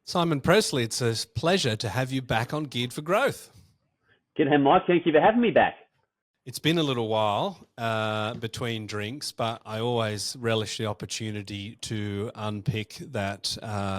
Simon Pressley, it's a pleasure to have you back on Geared for Growth. G'day, Mike. Thank you for having me back. It's been a little while between drinks, but I always relish the opportunity to unpick that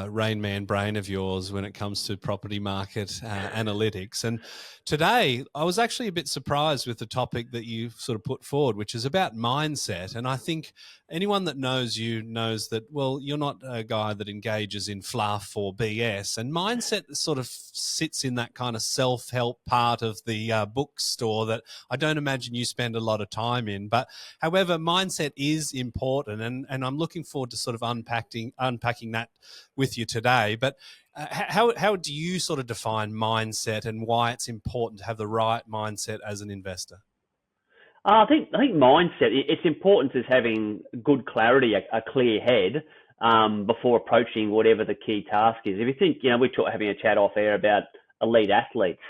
Rain Man brain of yours when it comes to property market analytics. And today, I was actually a bit surprised with the topic that you sort of put forward, which is about mindset. And I think anyone that knows you knows that, well, you're not a guy that engages in fluff or BS. And mindset sort of sits in that kind of self-help part of the bookstore that I don't imagine you spend a lot of time in. But however, mindset is important, and I'm looking forward to sort of unpacking that with you today. But how do you sort of define mindset and why it's important to have the right mindset as an investor? I think mindset. It's important as having good clarity, a clear head before approaching whatever the key task is. If you think, we're having a chat off air about elite athletes.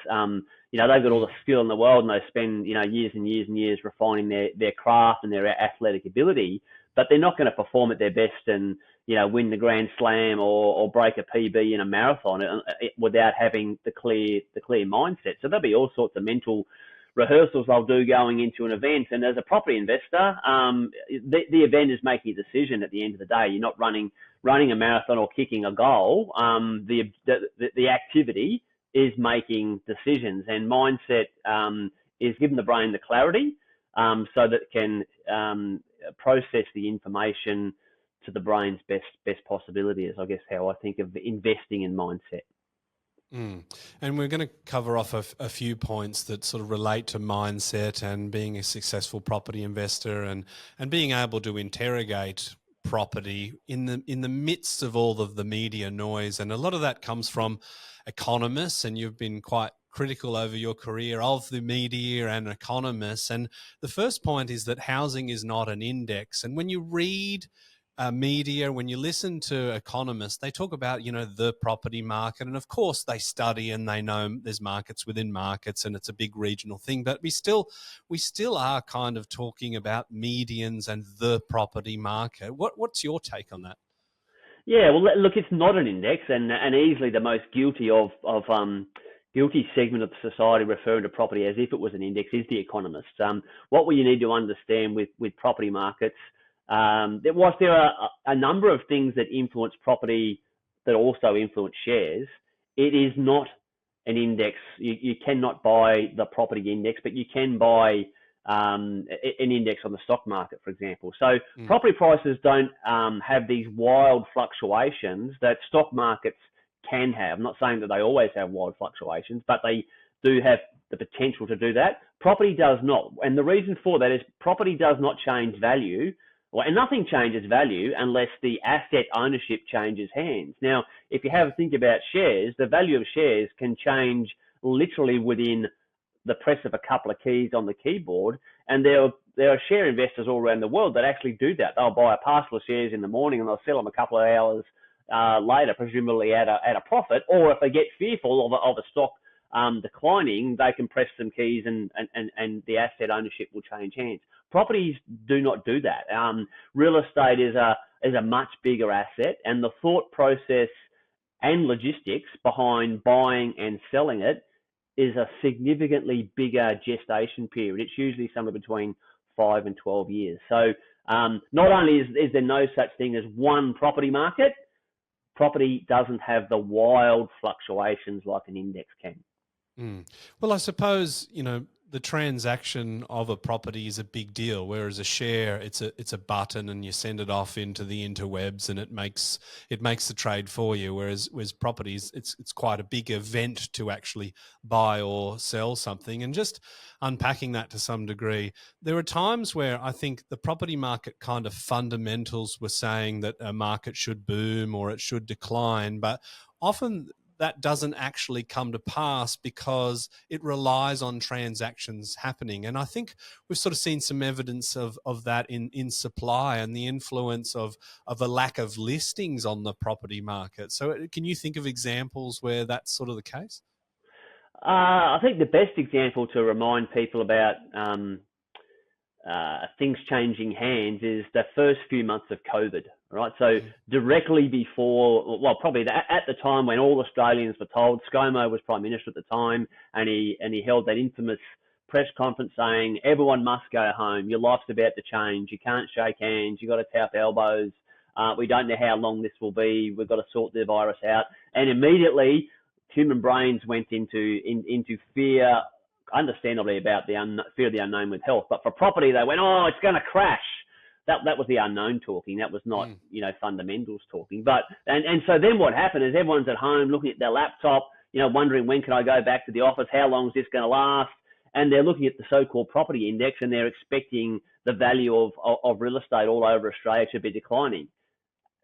They've got all the skill in the world, and they spend years and years and years refining their craft and their athletic ability, but they're not going to perform at their best and win the Grand Slam or break a PB in a marathon without having the clear mindset. So there'll be all sorts of mental rehearsals they'll do going into an event. And as a property investor, the event is making a decision at the end of the day. You're not running a marathon or kicking a goal. The activity is making decisions, and mindset is giving the brain the clarity so that it can process the information to the brain's best possibility, is I guess how I think of investing in mindset. And we're going to cover off a few points that sort of relate to mindset and being a successful property investor and being able to interrogate property in the midst of all of the media noise. And a lot of that comes from economists, and you've been quite critical over your career of the media and economists. And the first point is that housing is not an index. And when you read media, when you listen to economists, they talk about, the property market. And of course they study and they know there's markets within markets and it's a big regional thing, but we still are kind of talking about medians and the property market. What's your take on that? Yeah, well, look, it's not an index, and easily the most guilty segment of the society referring to property as if it was an index is the economists. What you need to understand with property markets, there are a number of things that influence property that also influence shares. It is not an index. You cannot buy the property index, but you can buy an index on the stock market, for example. So property prices don't have these wild fluctuations that stock markets can have. I'm not saying that they always have wild fluctuations, but they do have the potential to do that. Property does not. And the reason for that is property does not change value. And nothing changes value unless the asset ownership changes hands. Now, if you have a think about shares, the value of shares can change literally within the press of a couple of keys on the keyboard. And there are share investors all around the world that actually do that. They'll buy a parcel of shares in the morning and they'll sell them a couple of hours later, presumably at a profit. Or if they get fearful of a stock declining, they can press some keys and the asset ownership will change hands. Properties do not do that. Real estate is a much bigger asset, and the thought process and logistics behind buying and selling it is a significantly bigger gestation period. It's usually somewhere between 5 and 12 years. So not only is there no such thing as one property market, property doesn't have the wild fluctuations like an index can. Well, I suppose, the transaction of a property is a big deal, whereas a share, it's a button and you send it off into the interwebs and it makes the trade for you. Whereas properties, it's quite a big event to actually buy or sell something. And just unpacking that to some degree, there are times where I think the property market kind of fundamentals were saying that a market should boom or it should decline, but often that doesn't actually come to pass because it relies on transactions happening. And I think we've sort of seen some evidence of that in supply and the influence of a lack of listings on the property market. So can you think of examples where that's sort of the case? I think the best example to remind people about things changing hands is the first few months of COVID. right? So directly before, well, probably at the time when all Australians were told, ScoMo was Prime Minister at the time, and he held that infamous press conference saying, everyone must go home. Your life's about to change. You can't shake hands. You've got to tap elbows. We don't know how long this will be. We've got to sort the virus out. And immediately, human brains went into fear, understandably, about the fear of the unknown with health. But for property, they went, oh, it's going to crash. That was the unknown talking. That was not, fundamentals talking. But and so then what happened is everyone's at home looking at their laptop, wondering, when can I go back to the office? How long is this going to last? And they're looking at the so-called property index, and they're expecting the value of real estate all over Australia to be declining.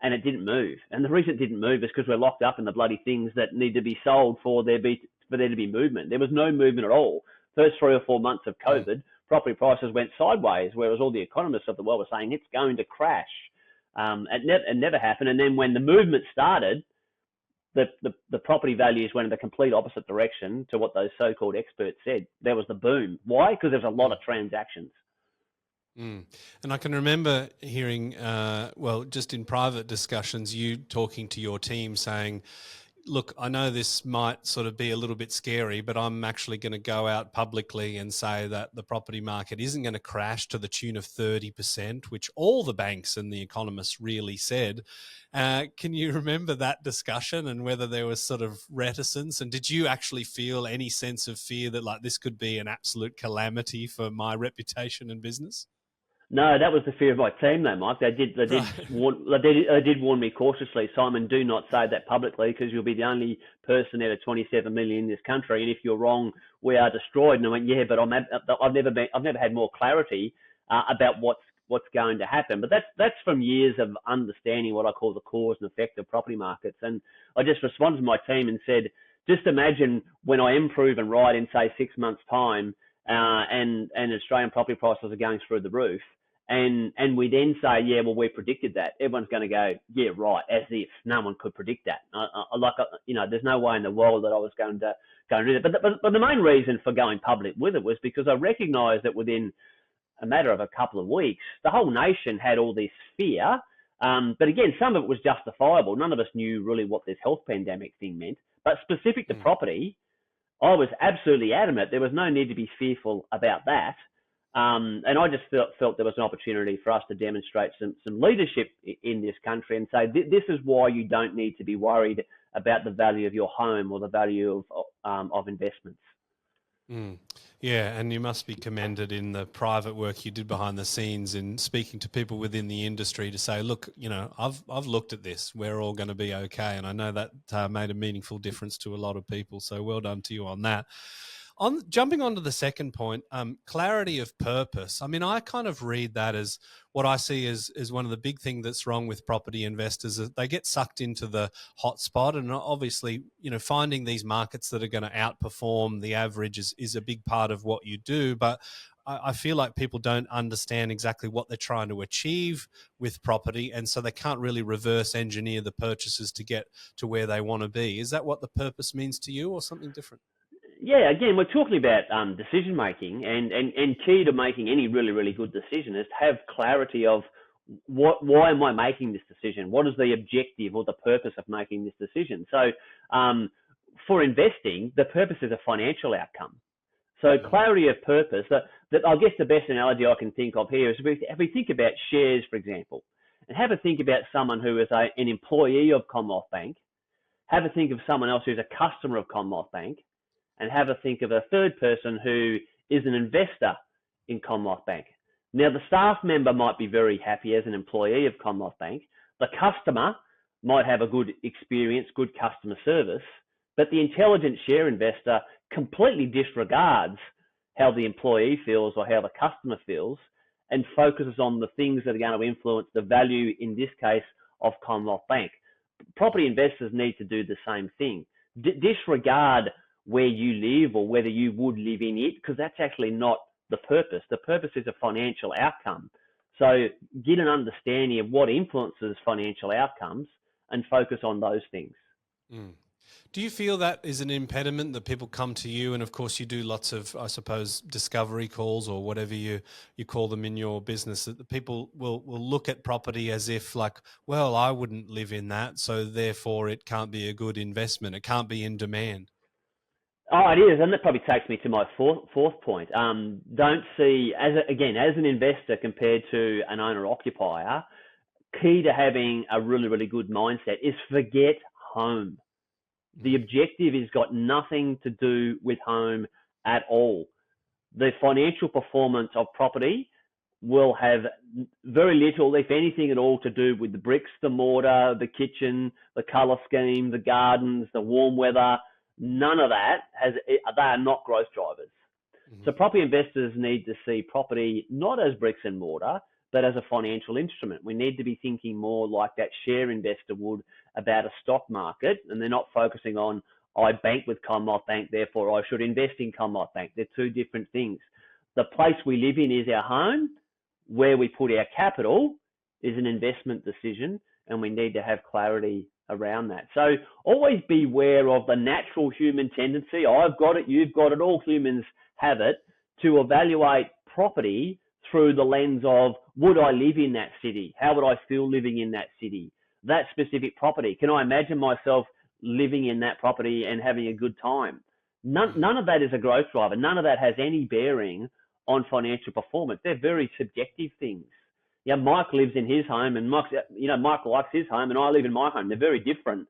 And it didn't move. And the reason it didn't move is because we're locked up in the bloody things that need to be sold for there to be movement. There was no movement at all. First 3 or 4 months of COVID, property prices went sideways, whereas all the economists of the world were saying it's going to crash. It never happened. And then when the movement started, the property values went in the complete opposite direction to what those so-called experts said. There was the boom. Why? Because there's a lot of transactions. And I can remember hearing, just in private discussions, you talking to your team saying, look, I know this might sort of be a little bit scary, but I'm actually going to go out publicly and say that the property market isn't going to crash to the tune of 30%, which all the banks and the economists really said. Can you remember that discussion and whether there was sort of reticence? And did you actually feel any sense of fear that like this could be an absolute calamity for my reputation and business? No, that was the fear of my team, though, Mike. They did warn me cautiously, Simon, do not say that publicly because you'll be the only person out of 27 million in this country, and if you're wrong, we are destroyed. And I went, yeah, but I've never had more clarity about what's going to happen. But that's from years of understanding what I call the cause and effect of property markets. And I just responded to my team and said, just imagine when I am proven right in say 6 months' time, and Australian property prices are going through the roof. And we then say, yeah, well, we predicted that. Everyone's going to go, yeah, right, as if no one could predict that. There's no way in the world that I was going to do that. But the main reason for going public with it was because I recognised that within a matter of a couple of weeks, the whole nation had all this fear. But again, some of it was justifiable. None of us knew really what this health pandemic thing meant. But specific to property, I was absolutely adamant there was no need to be fearful about that. And I just felt there was an opportunity for us to demonstrate some leadership in this country and say, this is why you don't need to be worried about the value of your home or the value of investments. Yeah, and you must be commended in the private work you did behind the scenes in speaking to people within the industry to say, look, I've looked at this. We're all going to be okay. And I know that made a meaningful difference to a lot of people. So well done to you on that. Jumping onto the second point, clarity of purpose. I mean, I kind of read that as what I see as one of the big things that's wrong with property investors is they get sucked into the hot spot. And obviously, finding these markets that are going to outperform the average is a big part of what you do. But I feel like people don't understand exactly what they're trying to achieve with property. And so they can't really reverse engineer the purchases to get to where they want to be. Is that what the purpose means to you or something different? Yeah, again, we're talking about decision making, and key to making any really, really good decision is to have clarity of why am I making this decision? What is the objective or the purpose of making this decision? So for investing, the purpose is a financial outcome. So clarity of purpose, that I guess the best analogy I can think of here is if we think about shares, for example, and have a think about someone who is an employee of Commonwealth Bank, have a think of someone else who's a customer of Commonwealth Bank, and have a think of a third person who is an investor in Commonwealth Bank. Now, the staff member might be very happy as an employee of Commonwealth Bank. The customer might have a good experience, good customer service, but the intelligent share investor completely disregards how the employee feels or how the customer feels and focuses on the things that are going to influence the value, in this case, of Commonwealth Bank. Property investors need to do the same thing. Disregard where you live or whether you would live in it, because that's actually not the purpose. The purpose is a financial outcome. So get an understanding of what influences financial outcomes and focus on those things. Do you feel that is an impediment that people come to you, and of course you do lots of, I suppose, discovery calls or whatever you call them in your business, that the people will look at property as if like, well, I wouldn't live in that, so therefore it can't be a good investment. It can't be in demand. Oh, it is, and that probably takes me to my fourth point. Don't see again as an investor compared to an owner occupier. Key to having a really really good mindset is forget home. The objective has got nothing to do with home at all. The financial performance of property will have very little, if anything at all, to do with the bricks, the mortar, the kitchen, the colour scheme, the gardens, the warm weather. None of that they are not growth drivers. Mm-hmm. So property investors need to see property not as bricks and mortar, but as a financial instrument. We need to be thinking more like that share investor would about a stock market, and they're not focusing on, I bank with Commonwealth Bank, therefore I should invest in Commonwealth Bank. They're two different things. The place we live in is our home. Where we put our capital is an investment decision, and we need to have clarity around that. So always beware of the natural human tendency. I've got it, you've got it, all humans have it, to evaluate property through the lens of, would I live in that city? How would I feel living in that city? That specific property. Can I imagine myself living in that property and having a good time? None of that is a growth driver. None of that has any bearing on financial performance. They're very subjective things. Yeah, Mike lives in his home, and Mike likes his home, and I live in my home. They're very different,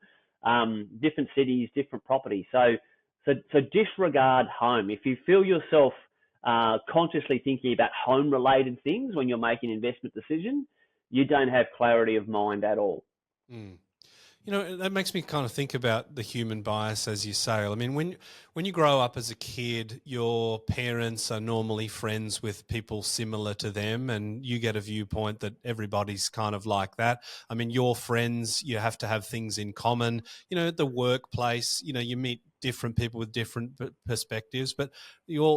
different cities, different properties. So disregard home. If you feel yourself consciously thinking about home-related things when you're making an investment decision, you don't have clarity of mind at all. Mm. That makes me kind of think about the human bias, as you say. I mean, when you grow up as a kid, your parents are normally friends with people similar to them, and you get a viewpoint that everybody's kind of like that. I mean, your friends, you have to have things in common. At the workplace, you meet different people with different perspectives, but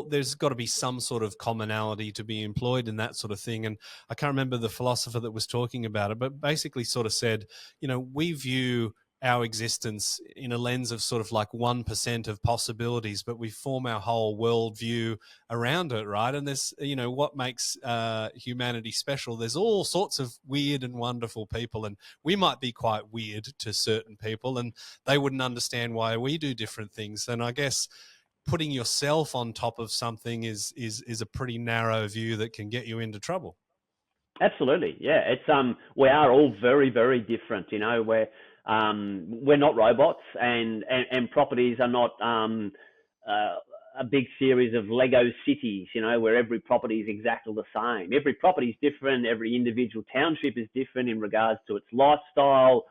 there's got to be some sort of commonality to be employed in that sort of thing. And I can't remember the philosopher that was talking about it, but basically sort of said, we view our existence in a lens of sort of like 1% of possibilities, but we form our whole worldview around it, right? And there's, what makes humanity special. There's all sorts of weird and wonderful people, and we might be quite weird to certain people, and they wouldn't understand why we do different things. And I guess putting yourself on top of something is a pretty narrow view that can get you into trouble. Absolutely, yeah. It's we are all very, very different. We're not robots, and properties are not a big series of Lego cities. Where every property is exactly the same. Every property is different. Every individual township is different in regards to its lifestyle,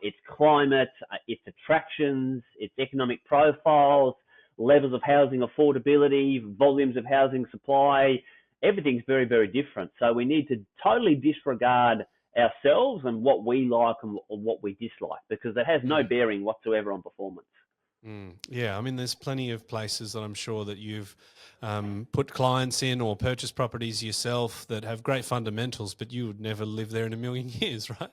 its climate, its attractions, its economic profiles, levels of housing affordability, volumes of housing supply. Everything's very, very different. So we need to totally disregard ourselves and what we like and what we dislike, because that has no bearing whatsoever on performance. Yeah, I mean, there's plenty of places that I'm sure that you've put clients in or purchased properties yourself that have great fundamentals, but you would never live there in a million years, right?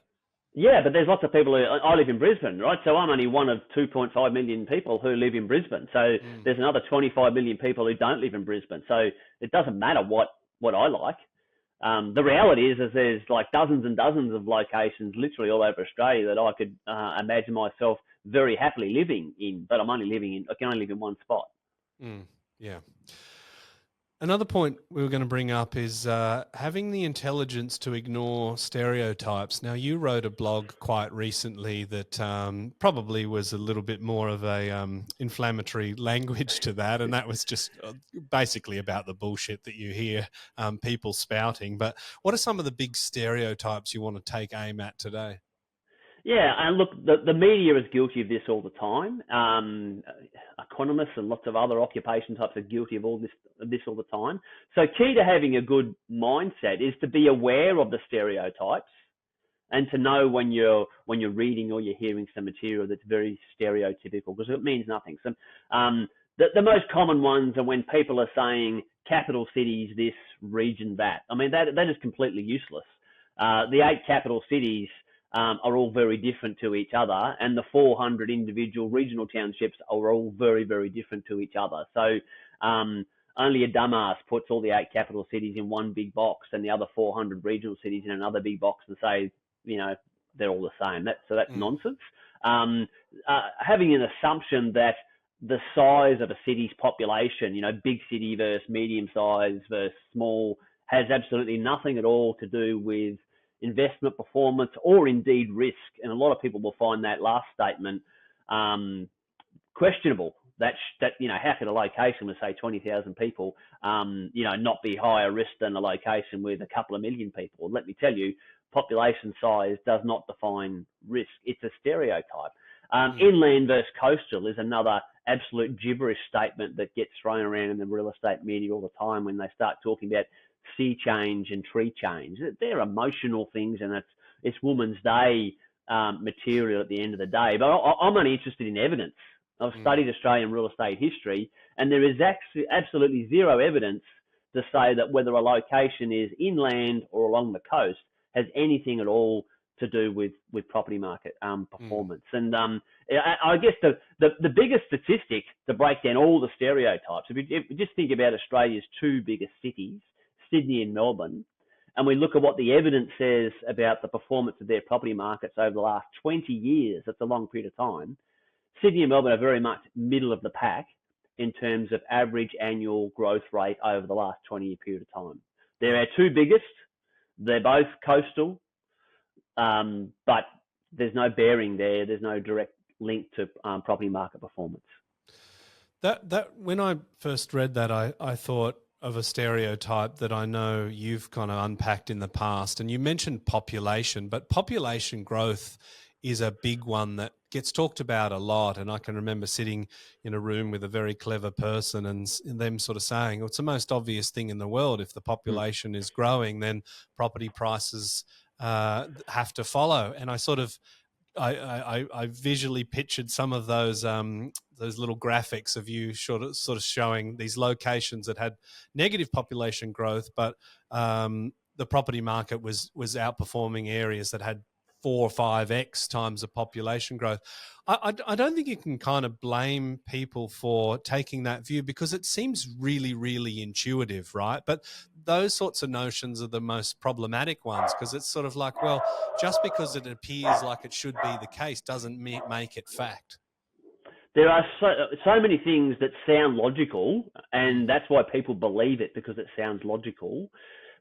Yeah, but there's lots of people I live in Brisbane, right? So I'm only one of 2.5 million people who live in Brisbane. So there's another 25 million people who don't live in Brisbane. So it doesn't matter what I like. The reality is there's like dozens and dozens of locations literally all over Australia that I could imagine myself very happily living in, but I can only live in one spot. Yeah. Another point we were going to bring up is having the intelligence to ignore stereotypes. Now, you wrote a blog quite recently that probably was a little bit more of a inflammatory language to that, and that was just basically about the bullshit that you hear people spouting. But what are some of the big stereotypes you want to take aim at today? Yeah, and look, the media is guilty of this all the time. Economists and lots of other occupation types are guilty of all this all the time. So key to having a good mindset is to be aware of the stereotypes and to know when you're reading or you're hearing some material that's very stereotypical, because it means nothing. So the most common ones are when people are saying capital cities this, region that. I mean, that is completely useless. The 8 capital cities are all very different to each other, and the 400 individual regional townships are all very, very different to each other. So only a dumbass puts all the 8 capital cities in one big box and the other 400 regional cities in another big box and say, they're all the same. That's nonsense. Having an assumption that the size of a city's population, big city versus medium size versus small, has absolutely nothing at all to do with investment performance or indeed risk. And a lot of people will find that last statement questionable. That how could a location with say 20,000 people, not be higher risk than a location with a couple of million people? Let me tell you, population size does not define risk. It's a stereotype. Inland versus coastal is another absolute gibberish statement that gets thrown around in the real estate media all the time when they start talking about sea change and tree change. They're emotional things, and it's Woman's Day material at the end of the day. But I'm only interested in evidence. I've studied Australian real estate history, and there is absolutely zero evidence to say that whether a location is inland or along the coast has anything at all to do with property market performance. And I guess the biggest statistic to break down all the stereotypes, if you just think about Australia's 2 biggest cities, Sydney and Melbourne, and we look at what the evidence says about the performance of their property markets over the last 20 years, that's a long period of time, Sydney and Melbourne are very much middle of the pack in terms of average annual growth rate over the last 20-year period of time. They're our 2 biggest. They're both coastal, but there's no bearing there. There's no direct link to property market performance. That when I first read that, I thought of a stereotype that I know you've kind of unpacked in the past, and you mentioned population, but population growth is a big one that gets talked about a lot. And I can remember sitting in a room with a very clever person and them sort of saying, well, it's the most obvious thing in the world. If the population is growing, then property prices have to follow. And I sort of, I visually pictured some of those little graphics of you sort of showing these locations that had negative population growth, but the property market was outperforming areas that had 4 or 5x times the population growth. I don't think you can kind of blame people for taking that view, because it seems really, really intuitive, right? But those sorts of notions are the most problematic ones, because it's sort of like, well, just because it appears like it should be the case doesn't make it fact. There are so many things that sound logical, and that's why people believe it, because it sounds logical.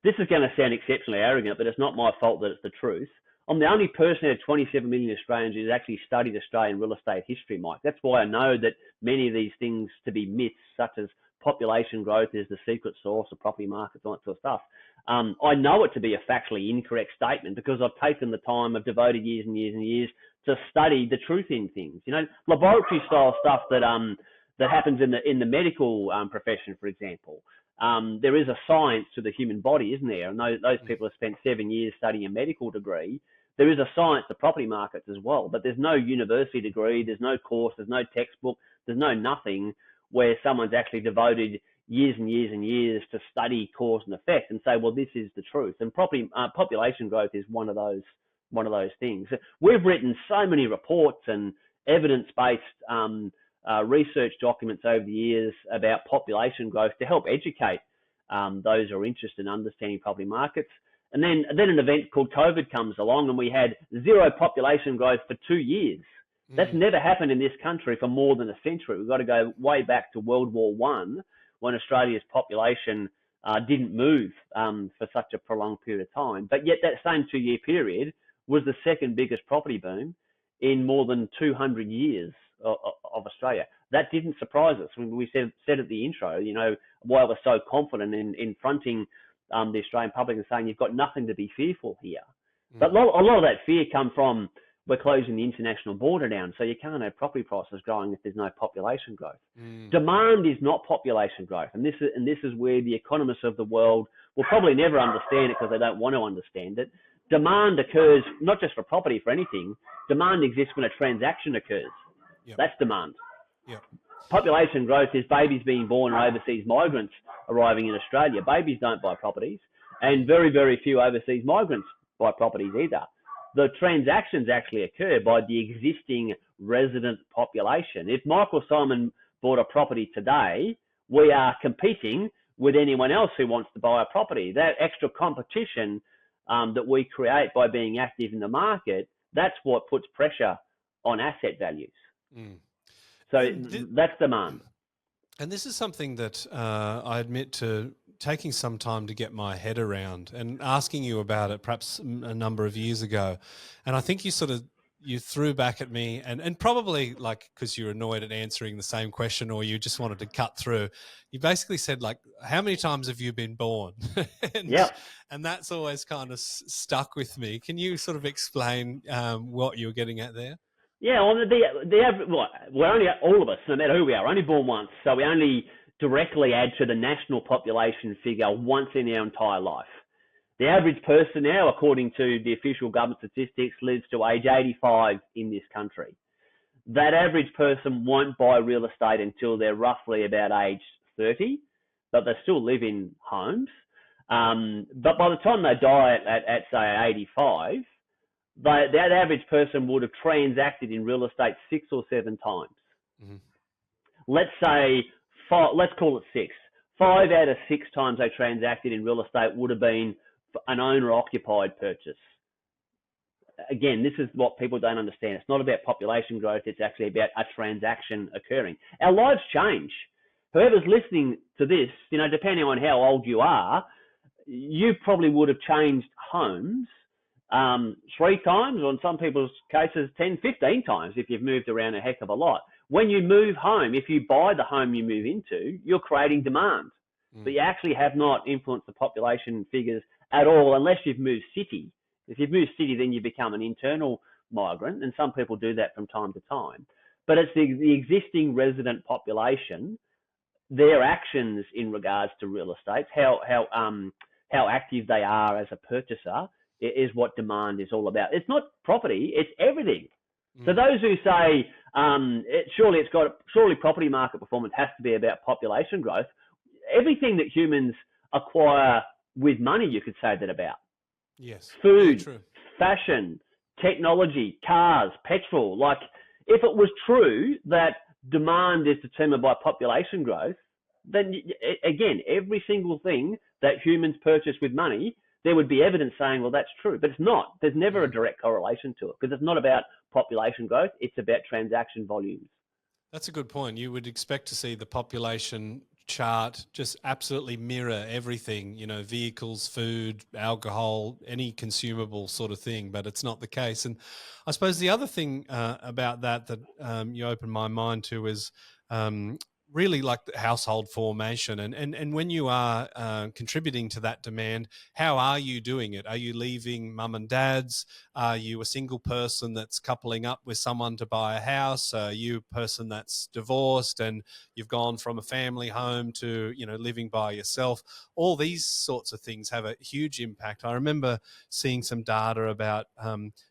This is going to sound exceptionally arrogant, but it's not my fault that it's the truth. I'm the only person out of 27 million Australians who's actually studied Australian real estate history, Mike. That's why I know that many of these things to be myths, such as population growth is the secret source of property markets, all that sort of stuff. I know it to be a factually incorrect statement, because I've taken the time, I've devoted years and years and years to study the truth in things. Laboratory style stuff that happens in the medical profession, for example. There is a science to the human body, isn't there? And those people have spent 7 years studying a medical degree. There is a science to property markets as well, but there's no university degree, there's no course, there's no textbook, there's no nothing where someone's actually devoted years and years and years to study cause and effect and say, well, this is the truth. And population growth is one of those things. We've written so many reports and evidence-based research documents over the years about population growth to help educate those who are interested in understanding property markets. And then an event called COVID comes along, and we had zero population growth for 2 years. That's never happened in this country for more than a century. We've got to go way back to World War I, when Australia's population didn't move for such a prolonged period of time. But yet that same 2-year period was the second biggest property boom in more than 200 years of Australia. That didn't surprise us. When we said at the intro, why I was so confident in fronting the Australian public and saying you've got nothing to be fearful here. But a lot of that fear come from, we're closing the international border down, so you can't have property prices growing if there's no population growth. Demand is not population growth, and this is where the economists of the world will probably never understand it, because they don't want to understand it. Demand occurs not just for property, for anything. Demand exists when a transaction occurs. Yep. That's demand. Yep. Population growth is babies being born and overseas migrants arriving in Australia. Babies don't buy properties, and very, very few overseas migrants buy properties either. the transactions actually occur by the existing resident population. If Michael Simon bought a property today, we are competing with anyone else who wants to buy a property. That extra competition that we create by being active in the market, that's what puts pressure on asset values. So that's demand. And this is something that I admit to taking some time to get my head around, and asking you about it perhaps a number of years ago. And I think you threw back at me, and probably like because you're annoyed at answering the same question, or you just wanted to cut through, you basically said, like, how many times have you been born? And that's always kind of stuck with me. Can you sort of explain what you were getting at there? Yeah, well, we're only, all of us, no matter who we are, only born once. So we only directly add to the national population figure once in our entire life. The average person now, according to the official government statistics, lives to age 85 in this country. That average person won't buy real estate until they're roughly about age 30, but they still live in homes. But by the time they die at say 85, that average person would have transacted in real estate 6 or 7 times. Mm-hmm. Let's say let's call it 6. 5 out of 6 times they transacted in real estate would have been an owner-occupied purchase. Again, this is what people don't understand. It's not about population growth. It's actually about a transaction occurring. Our lives change. Whoever's listening to this, depending on how old you are, you probably would have changed homes 3 times, or in some people's cases 10, 15 times if you've moved around a heck of a lot. When you move home, if you buy the home you move into, you're creating demand. But you actually have not influenced the population figures at all unless you've moved city. If you've moved city, then you become an internal migrant, and some people do that from time to time. But it's the existing resident population, their actions in regards to real estate, how active they are as a purchaser, is what demand is all about. It's not property; it's everything. So those who say surely property market performance has to be about population growth. Everything that humans acquire with money, you could say that about. Yes. Food, fashion, technology, cars, petrol. Like, if it was true that demand is determined by population growth, then again, every single thing that humans purchase with money, there would be evidence saying, well, that's true. But it's not. There's never a direct correlation to it, because it's not about population growth. It's about transaction volumes. That's a good point. You would expect to see the population chart just absolutely mirror everything, vehicles, food, alcohol, any consumable sort of thing, but it's not the case. And I suppose the other thing about that you opened my mind to is really like the household formation. And when you are contributing to that demand, how are you doing it? Are you leaving mum and dad's? Are you a single person that's coupling up with someone to buy a house? Are you a person that's divorced and you've gone from a family home to, living by yourself? All these sorts of things have a huge impact. I remember seeing some data about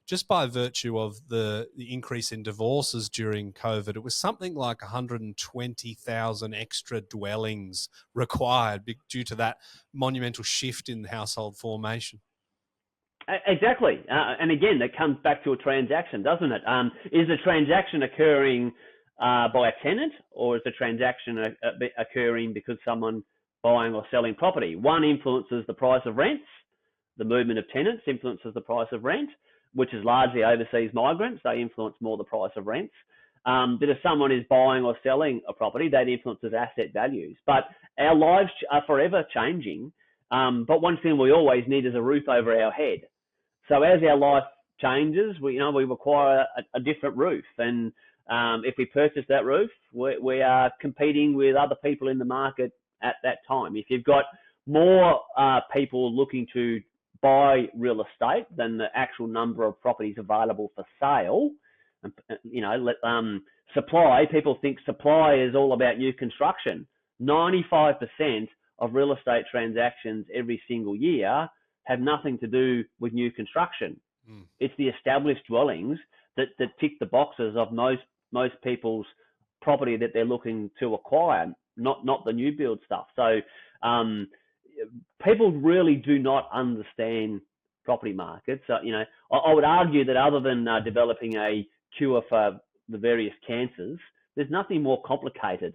just by virtue of the increase in divorces during COVID, it was something like 120,000 extra dwellings required due to that monumental shift in household formation. Exactly. And again, that comes back to a transaction, doesn't it? Is the transaction occurring by a tenant, or is the transaction occurring because someone buying or selling property? One influences the price of rents. The movement of tenants influences the price of rent, which is largely overseas migrants. They influence more the price of rents. But if someone is buying or selling a property, that influences asset values. But our lives are forever changing. But one thing we always need is a roof over our head. So as our life changes, we require a different roof. And if we purchase that roof, we are competing with other people in the market at that time. If you've got more people looking to buy real estate than the actual number of properties available for sale, supply, people think supply is all about new construction. 95% of real estate transactions every single year have nothing to do with new construction. It's the established dwellings that tick the boxes of most people's property that they're looking to acquire, not the new build stuff. So people really do not understand property markets. I would argue that other than developing a cure for the various cancers, there's nothing more complicated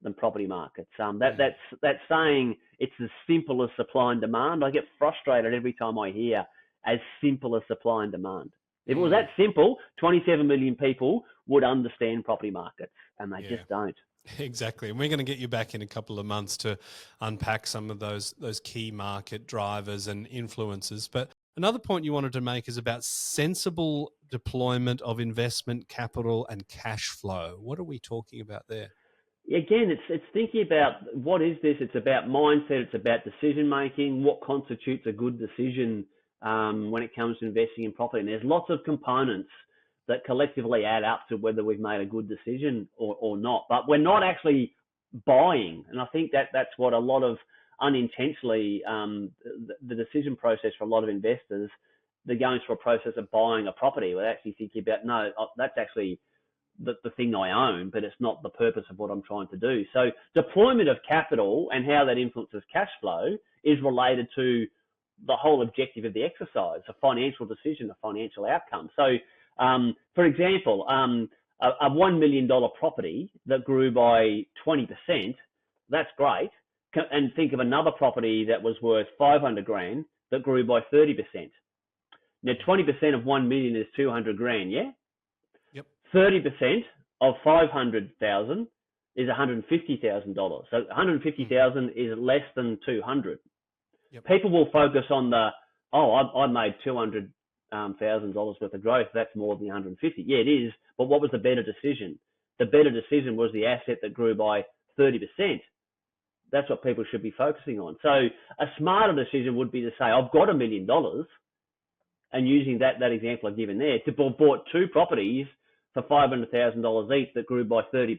than property markets. That's saying it's as simple as supply and demand. I get frustrated every time I hear as simple as supply and demand. If it was that simple, 27 million people would understand property markets, and they just don't. Exactly. And we're going to get you back in a couple of months to unpack some of those key market drivers and influences. But another point you wanted to make is about sensible deployment of investment capital and cash flow. What are we talking about there? Again, it's thinking about what is this? It's about mindset. It's about decision making. What constitutes a good decision when it comes to investing in property? And there's lots of components that collectively add up to whether we've made a good decision or not. But we're not actually buying. And I think that's what a lot of unintentionally, the decision process for a lot of investors, they're going through a process of buying a property. We're actually thinking about, no, that's actually the thing I own, but it's not the purpose of what I'm trying to do. So deployment of capital and how that influences cash flow is related to the whole objective of the exercise, a financial decision, a financial outcome. So, for example, a $1 million property that grew by 20%, that's great. And think of another property that was worth 500 grand that grew by 30%. Now, 20% of 1 million is 200 grand, yeah? Yep. 30% of 500,000 is $150,000. So 150,000 is less than 200. Yep. People will focus on I made $200,000 worth of growth. That's more than 150. Yeah, it is. But what was the better decision? The better decision was the asset that grew by 30%. That's what people should be focusing on. So a smarter decision would be to say, I've got $1 million, and using that example I've given there, to bought two properties for $500,000 each that grew by 30%.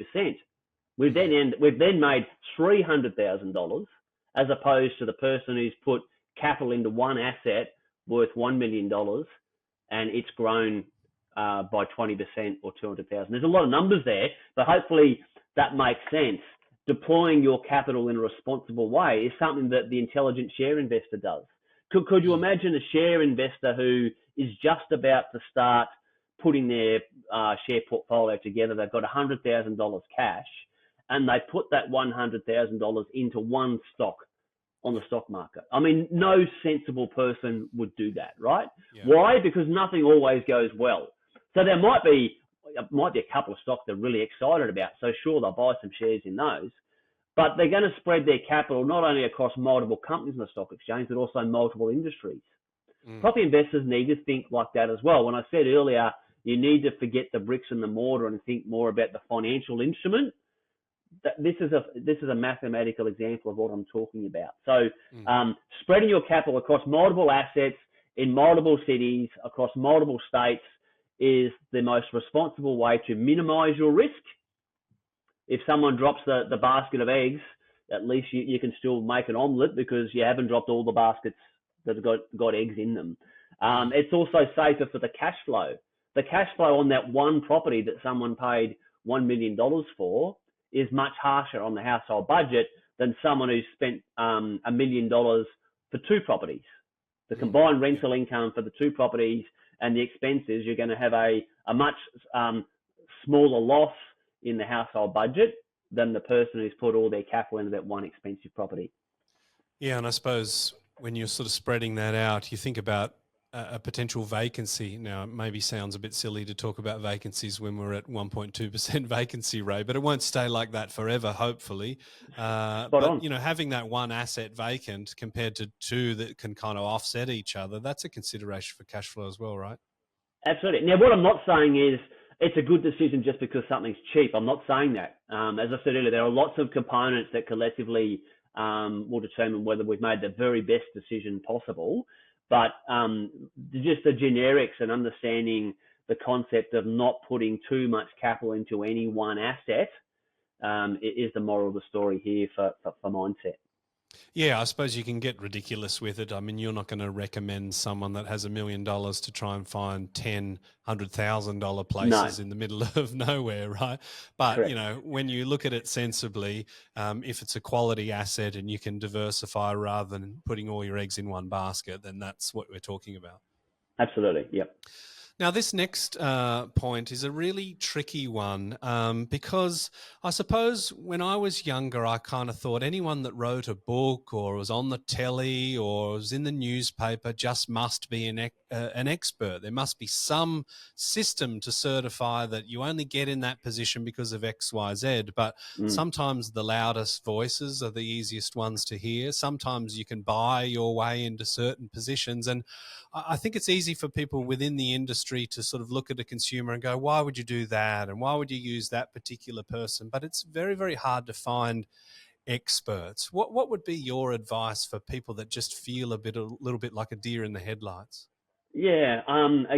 We've then made $300,000 as opposed to the person who's put capital into one asset worth $1 million and it's grown by 20% or 200,000. There's a lot of numbers there, but hopefully that makes sense. Deploying your capital in a responsible way is something that the intelligent share investor does. Could you imagine a share investor who is just about to start putting their share portfolio together? They've got $100,000 cash, and they put that $100,000 into one stock on the stock market. I mean, no sensible person would do that, right? Yeah. Why? Because nothing always goes well. So there might be a couple of stocks they're really excited about. So sure, they'll buy some shares in those, but they're going to spread their capital not only across multiple companies in the stock exchange, but also multiple industries. Property investors need to think like that as well. When I said earlier, you need to forget the bricks and the mortar and think more about the financial instrument. This is a mathematical example of what I'm talking about. So spreading your capital across multiple assets in multiple cities, across multiple states, is the most responsible way to minimize your risk. If someone drops the basket of eggs, at least you can still make an omelette because you haven't dropped all the baskets that have got eggs in them. It's also safer for the cash flow. The cash flow on that one property that someone paid $1 million for is much harsher on the household budget than someone who's spent $1 million for two properties. The combined rental income for the two properties and the expenses, you're going to have a much smaller loss in the household budget than the person who's put all their capital into that one expensive property. Yeah, and I suppose when you're sort of spreading that out, you think about a potential vacancy. Now, it maybe sounds a bit silly to talk about vacancies when we're at 1.2% vacancy rate, but it won't stay like that forever, hopefully. But having that one asset vacant compared to two that can kind of offset each other, that's a consideration for cash flow as well, right? Absolutely. Now, what I'm not saying is it's a good decision just because something's cheap. I'm not saying that. As I said earlier, there are lots of components that collectively will determine whether we've made the very best decision possible. But just the generics and understanding the concept of not putting too much capital into any one asset is the moral of the story here for mindset. Yeah, I suppose you can get ridiculous with it. I mean, you're not going to recommend someone that has $1 million to try and find $100,000 No, places in the middle of nowhere, right? But correct. when you look at it sensibly, if it's a quality asset and you can diversify rather than putting all your eggs in one basket, then that's what we're talking about. Absolutely. Yep. Now, this next point is a really tricky one because I suppose when I was younger, I kind of thought anyone that wrote a book or was on the telly or was in the newspaper just must be an expert. There must be some system to certify that you only get in that position because of X, Y, Z. But Mm. sometimes the loudest voices are the easiest ones to hear. Sometimes you can buy your way into certain positions. And I think it's easy for people within the industry to sort of look at a consumer and go, why would you do that? And why would you use that particular person? But it's very, very hard to find experts. What would be your advice for people that just feel a little bit like a deer in the headlights? Yeah.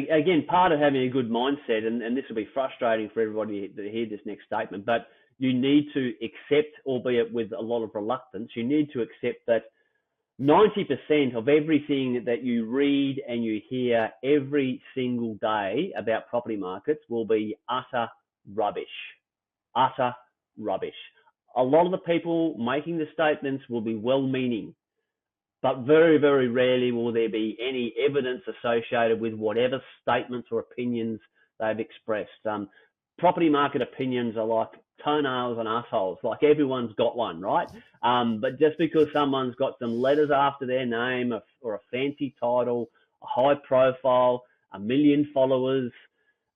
Again, part of having a good mindset, and this will be frustrating for everybody to hear this next statement, but you need to accept, albeit with a lot of reluctance, you need to accept that 90% of everything that you read and you hear every single day about property markets will be utter rubbish. Utter rubbish. A lot of the people making the statements will be well meaning, but very, very rarely will there be any evidence associated with whatever statements or opinions they've expressed. Property market opinions are like toenails and assholes. Like everyone's got one, right? But just because someone's got some letters after their name or a fancy title, a high profile, 1 million followers,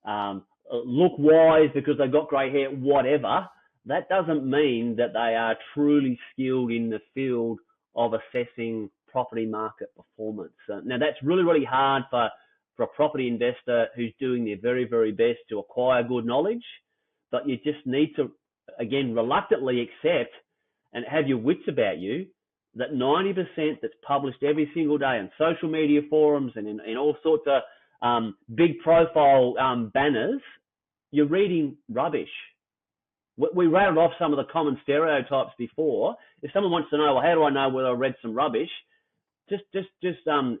look wise because they've got grey hair, whatever, that doesn't mean that they are truly skilled in the field of assessing property market performance. Now, that's really, really hard for a property investor who's doing their very, very best to acquire good knowledge, but you just need to, again, reluctantly accept and have your wits about you that 90% that's published every single day in social media forums and in all sorts of big profile banners, you're reading rubbish. We rattled off some of the common stereotypes before. If someone wants to know, well, how do I know whether I read some rubbish? Just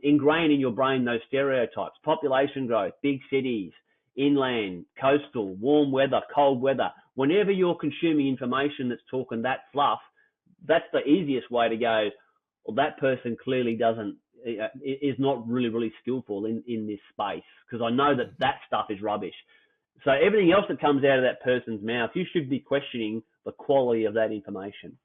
ingrain in your brain those stereotypes: population growth, big cities, inland, coastal, warm weather, cold weather. Whenever you're consuming information that's talking that fluff, that's the easiest way to go, well, that person clearly doesn't is not really, really skillful in this space, because I know that stuff is rubbish. So everything else that comes out of that person's mouth, you should be questioning the quality of that information.